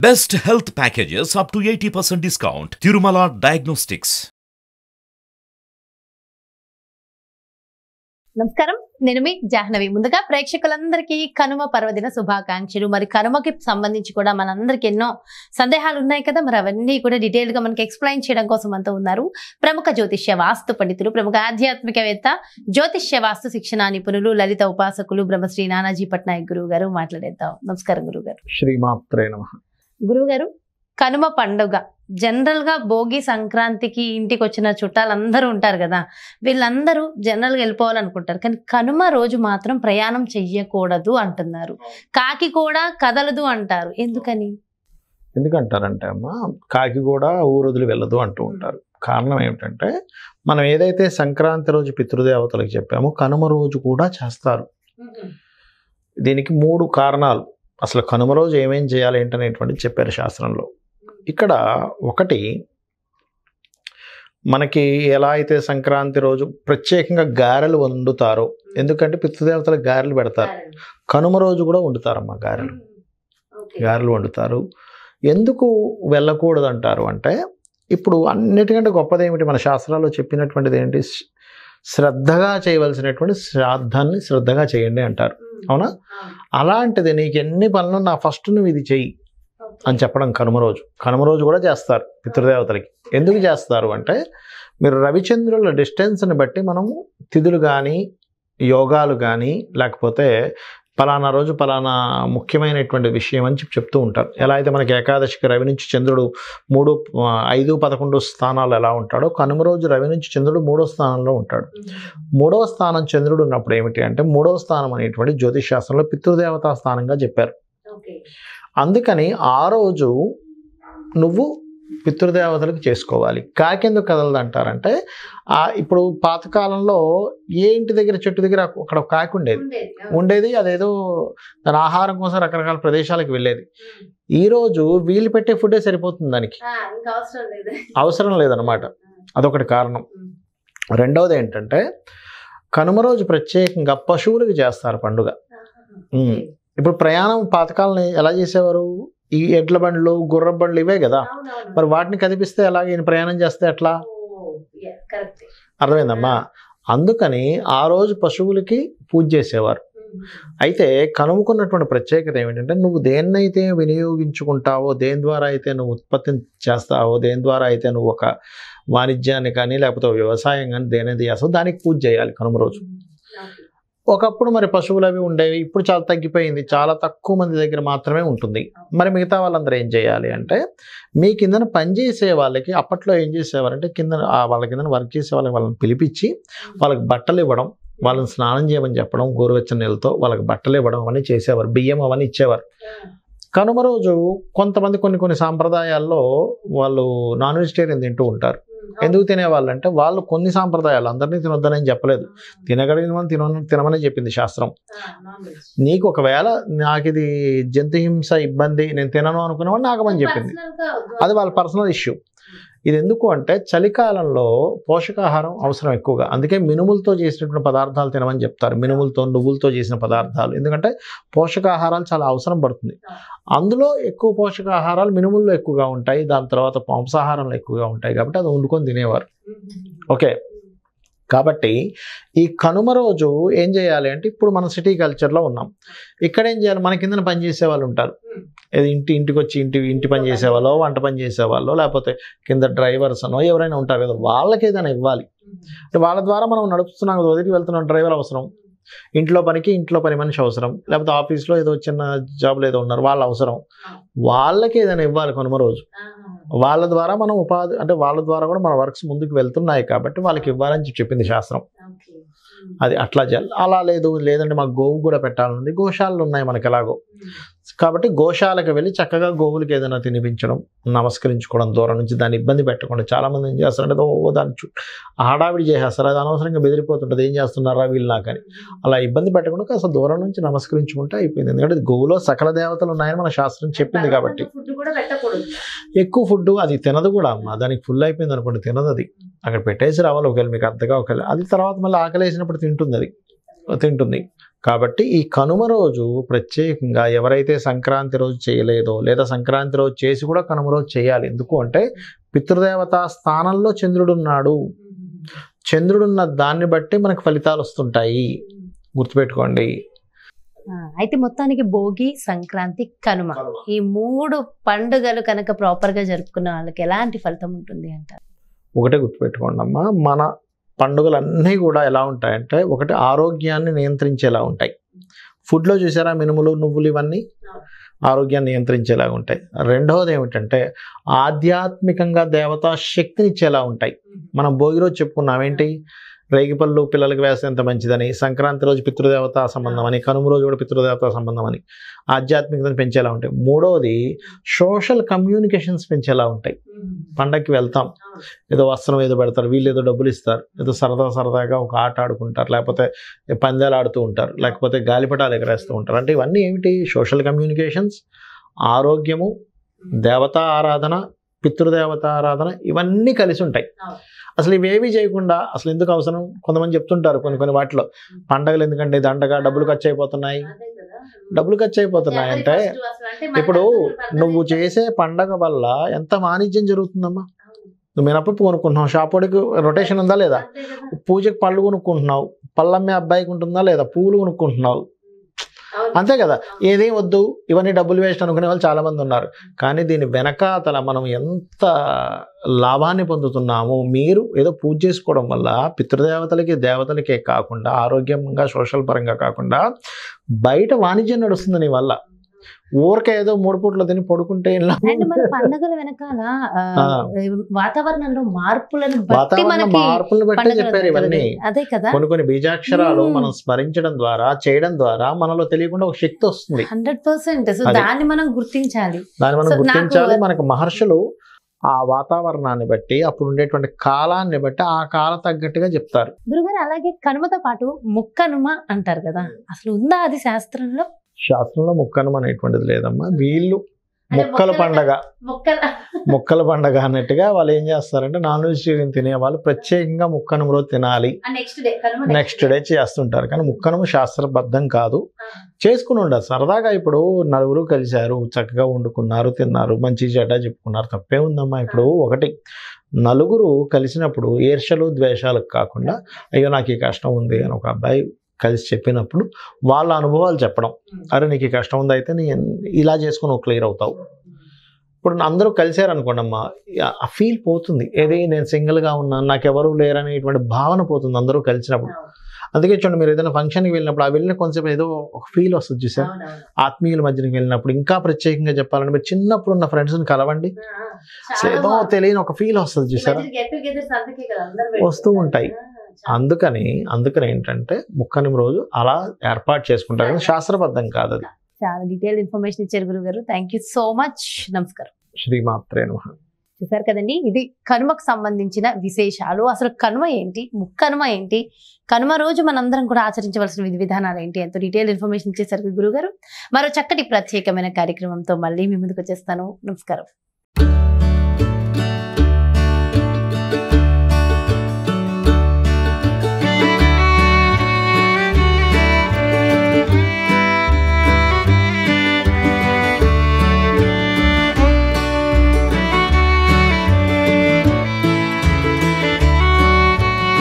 Best health packages up to 80% discount. Tirumala Diagnostics. నమస్కారం, నేను మీ జాహ్నవి. ముందుగా ప్రేక్షకులందరికీ కనుమ పర్వదిన శుభాకాంక్షలు. మరి కనుమకి సంబంధించి కూడా మనందరికి ఎన్నో సందేహాలు ఉన్నాయి కదా, మరి అవన్నీ కూడా డీటెయిల్ గా మనకి ఎక్స్ప్లెయిన్ చేయడం కోసం అంతా ఉన్నారు ప్రముఖ జ్యోతిష్య వాస్తు పండితులు, ప్రముఖ ఆధ్యాత్మికవేత్త, జ్యోతిష్య వాస్తు శిక్షణ నిపుణులు, లలిత ఉపాసకులు బ్రహ్మశ్రీ నానాజీ పట్నాయక్ గురువు గారు. మాట్లాడేద్దాం. నమస్కారం గురువు గారు. శ్రీమాత్రే నమః. గురువు గారు, కనుమ పండుగ జనరల్ గా భోగి సంక్రాంతికి ఇంటికి వచ్చిన చుట్టాలందరూ ఉంటారు కదా, వీళ్ళందరూ జనరల్ గా వెళ్ళిపోవాలనుకుంటారు. కానీ కనుమ రోజు మాత్రం ప్రయాణం చెయ్యకూడదు అంటున్నారు. కాకి కూడా కదలదు అంటారు. ఎందుకని? ఎందుకంటారంటే అమ్మా, కాకి కూడా ఊరొదిలి వెళ్ళదు అంటూ ఉంటారు. కారణం ఏమిటంటే, మనం ఏదైతే సంక్రాంతి రోజు పితృదేవతలకు చెప్పామో కనుమ రోజు కూడా చేస్తారు. దీనికి 3 కారణాలు. అసలు కనుమ రోజు ఏమేం చేయాలి ఏంటనేటువంటిది చెప్పారు శాస్త్రంలో. ఇక్కడ ఒకటి, మనకి ఎలా అయితే సంక్రాంతి రోజు ప్రత్యేకంగా గారెలు వండుతారో, ఎందుకంటే పితృదేవతలకు గారెలు పెడతారు, కనుమ రోజు కూడా వండుతారమ్మా గారెలు వండుతారు. ఎందుకు వెళ్ళకూడదు అంటారు అంటే, ఇప్పుడు అన్నిటికంటే గొప్పది ఏమిటి, మన శాస్త్రాల్లో చెప్పినటువంటిది ఏంటి, శ్రద్ధగా చేయవలసినటువంటి శ్రాద్ధాన్ని శ్రద్ధగా చేయండి అంటారు. అవునా? అలాంటిది నీకు ఎన్ని పనులు ఫస్ట్ నువ్వు ఇది చెయ్యి అని చెప్పడం కనుమ రోజు కూడా చేస్తారు పితృదేవతలకి. ఎందుకు చేస్తారు అంటే, మీరు రవిచంద్రుల డిస్టెన్స్ని బట్టి మనము తిథులు కానీ యోగాలు కానీ లేకపోతే పలానా రోజు పలానా ముఖ్యమైనటువంటి విషయం అని చెప్తూ ఉంటారు. ఎలా అయితే మనకి ఏకాదశికి రవి నుంచి చంద్రుడు 3, 5, 11 స్థానాలు ఎలా ఉంటాడో, కనుమ రోజు రవి నుంచి చంద్రుడు 3వ స్థానంలో ఉంటాడు. 3వ స్థానం చంద్రుడు ఉన్నప్పుడు ఏమిటి అంటే, 3వ స్థానం అనేటువంటి జ్యోతిష్ శాస్త్రంలో పితృదేవతా స్థానంగా చెప్పారు. అందుకని ఆ రోజు నువ్వు పితృదేవతలకు చేసుకోవాలి. కాకెందుకు కదలదు అంటారంటే, ఇప్పుడు పాతకాలంలో ఏ ఇంటి దగ్గర చెట్టు దగ్గర అక్కడ కాకి ఉండేది, అదేదో దాని ఆహారం కోసం రకరకాల ప్రదేశాలకు వెళ్ళేది. ఈరోజు వీళ్ళు పెట్టే ఫుడ్డే సరిపోతుంది, దానికి అవసరం లేదనమాట. అదొకటి కారణం. రెండవది ఏంటంటే, కనుమ రోజు ప్రత్యేకంగా పశువులకు చేస్తారు పండుగ. ఇప్పుడు ప్రయాణం పాతకాలం ఎలా చేసేవారు, ఈ ఎడ్ల బండ్లు, గుర్ర బండ్లు ఇవే కదా, మరి వాటిని కదిపిస్తే ఎలాగ ఈయన ప్రయాణం చేస్తే ఎట్లా? అర్థమైందమ్మా? అందుకని ఆ రోజు పశువులకి పూజ చేసేవారు. అయితే కనుమకున్నటువంటి ప్రత్యేకత ఏమిటంటే, నువ్వు దేన్నైతే వినియోగించుకుంటావో, దేని ద్వారా అయితే నువ్వు ఉత్పత్తి చేస్తావో, దేని ద్వారా అయితే నువ్వు ఒక వాణిజ్యాన్ని కానీ లేకపోతే వ్యవసాయం కానీ దేనేది చేస్తావో దానికి పూజ చేయాలి కనుమ రోజు. ఒకప్పుడు మరి పశువులు అవి ఉండేవి, ఇప్పుడు చాలా తగ్గిపోయింది, చాలా తక్కువ మంది దగ్గర మాత్రమే ఉంటుంది. మరి మిగతా వాళ్ళందరూ ఏం చేయాలి అంటే, మీ కిందన పనిచేసే వాళ్ళకి అప్పట్లో ఏం చేసేవారంటే, వాళ్ళ కింద వర్క్ చేసే వాళ్ళని పిలిపించి వాళ్ళకి బట్టలు ఇవ్వడం, వాళ్ళని స్నానం చేయమని చెప్పడం, గోరువెచ్చని నీళ్ళతో వాళ్ళకి బట్టలు ఇవ్వడం అవన్నీ చేసేవారు, బియ్యం అవన్నీ ఇచ్చేవారు. కనుమ రోజు కొంతమంది కొన్ని సాంప్రదాయాల్లో వాళ్ళు నాన్ వెజిటేరియన్ తింటూ ఉంటారు. ఎందుకు తినేవాళ్ళంటే, వాళ్ళు కొన్ని సాంప్రదాయాలు అందరినీ తినొద్దనని చెప్పలేదు, తినగలిగిన వాళ్ళు తినమని చెప్పింది శాస్త్రం. నీకు ఒకవేళ నాకు ఇది జంతుహింస ఇబ్బంది, నేను తినను అనుకునేవాడు నాగమని చెప్పింది, అది వాళ్ళ పర్సనల్ ఇష్యూ. ఇది ఎందుకు అంటే, చలికాలంలో పోషకాహారం అవసరం ఎక్కువగా, అందుకే మినుములతో చేసినటువంటి పదార్థాలు తినమని చెప్తారు, మినుములతో నువ్వులతో చేసిన పదార్థాలు. ఎందుకంటే పోషకాహారాలు చాలా అవసరం పడుతుంది. అందులో ఎక్కువ పోషకాహారాలు మినుముల్లో ఎక్కువగా ఉంటాయి, దాని తర్వాత మాంసాహారంలో ఎక్కువగా ఉంటాయి, కాబట్టి అది వండుకొని తినేవారు. ఓకే, కాబట్టి ఈ కనుమ రోజు ఏం చేయాలి అంటే, ఇప్పుడు మనం సిటీ కల్చర్లో ఉన్నాం, ఇక్కడ ఏం చేయాలి, మన కింద పని చేసే వాళ్ళు ఉంటారు, ఇంటికి వచ్చి ఇంటి పని చేసేవాళ్ళు, వంట పని చేసేవాళ్ళు, లేకపోతే కింద డ్రైవర్స్ అనో ఎవరైనా ఉంటారు కదా, వాళ్ళకి ఏదైనా ఇవ్వాలి. వాళ్ళ ద్వారా మనం నడుపుతున్నాం కదా, వదిలికి వెళ్తున్నాం, డ్రైవర్ అవసరం, ఇంట్లో పని మనిషి అవసరం, లేకపోతే ఆఫీస్లో ఏదో చిన్న జాబ్లో ఏదో ఉన్నారు వాళ్ళు అవసరం, వాళ్ళకి ఏదైనా ఇవ్వాలి కనుమ రోజు. వాళ్ళ ద్వారా మనం ఉపాధి, అంటే వాళ్ళ ద్వారా కూడా మన వర్క్స్ ముందుకు వెళ్తున్నాయి కాబట్టి వాళ్ళకి ఇవ్వాలని చెప్పింది శాస్త్రం. అది అట్లా చేయాలి. అలా లేదంటే మాకు గోవు కూడా పెట్టాలనుంది, గోశాలలు ఉన్నాయి మనకి ఎలాగో, కాబట్టి గోశాలకు వెళ్ళి చక్కగా గోవులకి ఏదైనా తినిపించడం, నమస్కరించుకోవడం దూరం నుంచి, దాన్ని ఇబ్బంది పెట్టకుండా. చాలామంది ఏం చేస్తారంటే దాన్ని హడావిడి చేసేస్తారు, అది అనవసరంగా బెదిరిపోతుంటుంది, ఏం చేస్తున్నారా వీళ్ళు నాకని. అలా ఇబ్బంది పెట్టకుండా కాస్త దూరం నుంచి నమస్కరించుకుంటే అయిపోయింది. ఎందుకంటే గోవులో సకల దేవతలు ఉన్నాయని మన శాస్త్రం చెప్పింది కాబట్టి. ఎక్కువ ఫుడ్ అది తినదు కూడా అమ్మ, దానికి ఫుల్ అయిపోయింది అనుకోండి తినదు, అది అక్కడ పెట్టేసి రావాలి. ఒకవేళ మీకు అర్థగా ఒకవేళ అది తర్వాత మళ్ళీ ఆకలి వేసినప్పుడు తింటుంది. కాబట్టి ఈ కనుమ రోజు ప్రత్యేకంగా ఎవరైతే సంక్రాంతి రోజు చేయలేదో లేదా సంక్రాంతి రోజు చేసి కూడా కనుమ రోజు చేయాలి. ఎందుకు అంటే పితృదేవతా స్థానంలో చంద్రుడు ఉన్నాడు. చంద్రుడున్న దాన్ని బట్టి మనకు ఫలితాలు వస్తుంటాయి, గుర్తుపెట్టుకోండి. అయితే మొత్తానికి భోగి, సంక్రాంతి, కనుమ ఈ 3 పండుగలు కనుక ప్రాపర్ గా జరుపుకున్న వాళ్ళకి ఎలాంటి ఫలితం ఉంటుంది అంటారు? ఒకటే గుర్తుపెట్టుకోండి అమ్మా, మన పండుగలన్నీ కూడా ఎలా ఉంటాయంటే ఒకటి ఆరోగ్యాన్ని నియంత్రించేలా ఉంటాయి. ఫుడ్లో చూసారా మినుములు, నువ్వులు ఇవన్నీ ఆరోగ్యాన్ని నియంత్రించేలా ఉంటాయి. రెండవది ఏమిటంటే ఆధ్యాత్మికంగా దేవతా శక్తిని ఇచ్చేలా ఉంటాయి. మనం భోగి రోజు చెప్పుకున్నాం ఏంటి, రేగిపళ్ళు పిల్లలకి వేస్తే ఎంత మంచిదని, సంక్రాంతి రోజు పితృదేవతా సంబంధం అని, కనుమ రోజు కూడా పితృదేవతా సంబంధం అని ఆధ్యాత్మికతను పెంచేలా ఉంటాయి. మూడవది సోషల్ కమ్యూనికేషన్స్ పెంచేలా ఉంటాయి. పండగకి వెళ్తాం, ఏదో వస్త్రం ఏదో పెడతారు, వీళ్ళు ఏదో డబ్బులు ఇస్తారు, ఏదో సరదాగా ఒక ఆట ఆడుకుంటారు, లేకపోతే పందాలు ఆడుతూ ఉంటారు, లేకపోతే గాలిపటాలు ఎగరేస్తూ ఉంటారు. అంటే ఇవన్నీ ఏమిటి, సోషల్ కమ్యూనికేషన్స్, ఆరోగ్యము, దేవతా ఆరాధన, పితృదేవతా ఆరాధన, ఇవన్నీ కలిసి ఉంటాయి. అసలు ఇవేవి చేయకుండా అసలు ఎందుకు అవసరం? కొంతమంది చెప్తుంటారు కొన్ని వాటిలో పండగలు ఎందుకంటే దండగా డబ్బులు ఖర్చు అయిపోతున్నాయి. డబ్బులు ఖర్చు అయిపోతున్నాయి అంటే ఇప్పుడు నువ్వు చేసే పండగ వల్ల ఎంత వాణిజ్యం జరుగుతుందమ్మా. నువ్వు మినపప్పు కొనుక్కుంటున్నావు, షాపుడికి రొటేషన్ ఉందా లేదా, పూజకి పళ్ళు కొనుక్కుంటున్నావు, పళ్ళమ్మే అబ్బాయికి ఉంటుందా లేదా, పూలు కొనుక్కుంటున్నావు, అంతే కదా. ఏదేం వద్దు, ఇవన్నీ డబ్బులు వేస్ట్ అనుకునే వాళ్ళు చాలా మంది ఉన్నారు. కానీ దీని వెనకాతల మనం ఎంత లాభాన్ని పొందుతున్నాము. మీరు ఏదో పూజ చేసుకోవడం వల్ల పితృదేవతలకి దేవతలకే కాకుండా ఆరోగ్యంగా సోషల్ పరంగా కాకుండా బయట వాణిజ్యం నడుస్తుంది నీ వల్ల. ఊరికే ఏదో 3 పూట్ల తిని పడుకుంటే పండుగల వెనకాల వాతావరణంలో మార్పులను బట్టి చెప్పారు ఇవన్నీ. అదే కదా, కొన్ని బీజాక్షరాలు మనం స్మరించడం ద్వారా, చేయడం ద్వారా మనలో తెలియకుండా ఒక శక్తి వస్తుంది. 100%. దాన్ని మనం గుర్తించాలి. మనకు మహర్షులు ఆ వాతావరణాన్ని బట్టి, అప్పుడు ఉండేటువంటి కాలాన్ని బట్టి ఆ కాలం తగ్గట్టుగా చెప్తారు. గురుగారు, అలాగే కనుమతో పాటు ముక్కనుమ అంటారు కదా, అసలు ఉందా అది శాస్త్రంలో? శాస్త్రంలో ముక్కనుమ అనేటువంటిది లేదమ్మా. వీళ్ళు ముక్కల పండగ అన్నట్టుగా వాళ్ళు ఏం చేస్తారంటే నాన్ వెజిటేరియన్ తినే వాళ్ళు ప్రత్యేకంగా ముక్కనుమ రోజు తినాలి, నెక్స్ట్ డే చేస్తుంటారు. కానీ ముక్కనుమ శాస్త్రబద్ధం కాదు, చేసుకుని ఉండదు. సరదాగా ఇప్పుడు నలుగురు కలిశారు, చక్కగా వండుకున్నారు, తిన్నారు, మంచి చెడ్డ చెప్పుకున్నారు, తప్పే ఉందమ్మా. ఇప్పుడు ఒకటి నలుగురు కలిసినప్పుడు ఈర్ష్యలు ద్వేషాలకు కాకుండా అయ్యో నాకు ఈ కష్టం ఉంది అని ఒక అబ్బాయి కలిసి చెప్పినప్పుడు వాళ్ళ అనుభవాలు చెప్పడం, అరే నీకు ఈ కష్టం ఉంది అయితే నీ ఇలా చేసుకుని క్లియర్ అవుతావు. ఇప్పుడు అందరూ కలిసారనుకోండి అమ్మా, ఆ ఫీల్ పోతుంది. ఏది నేను సింగిల్గా ఉన్నాను, నాకెవరూ లేరనేటువంటి భావన పోతుంది అందరూ కలిసినప్పుడు. అందుకే చూడండి, మీరు ఏదైనా ఫంక్షన్కి వెళ్ళినప్పుడు ఆ వెళ్ళిన కొంచెం ఏదో ఒక ఫీల్ వస్తుంది చూసారు. ఆత్మీయుల మధ్యకి వెళ్ళినప్పుడు ఇంకా ప్రత్యేకంగా చెప్పాలంటే మీరు చిన్నప్పుడు ఉన్న ఫ్రెండ్స్ని కలవండి, ఏదో తెలియని ఒక ఫీల్ వస్తుంది చూసారా, వస్తూ ఉంటాయి. అందుకని ఏంటంటే ముక్కనుమ రోజు అలా ఏర్పాటు చేసుకుంటారు, కానీ శాస్త్రబద్ధం కాదు అది. చాలా డీటెయిల్ ఇన్ఫర్మేషన్ ఇచ్చారు గురుగారు, థ్యాంక్ యూ సో మచ్. నమస్కారం. శ్రీమాత్రే నమః. చూసారు కదండి, ఇది కనుమకు సంబంధించిన విశేషాలు. అసలు కనుమ ఏంటి, ముక్కనుమ ఏంటి, కనుమ రోజు మనందరం కూడా ఆచరించవలసిన విధి విధానాలు ఏంటి, ఎంతో డీటెయిల్ ఇన్ఫర్మేషన్ ఇచ్చేసరికి గురుగారు. మరో చక్కటి ప్రత్యేకమైన కార్యక్రమంతో మళ్ళీ మీ ముందుకు వచ్చేస్తాను. నమస్కారం.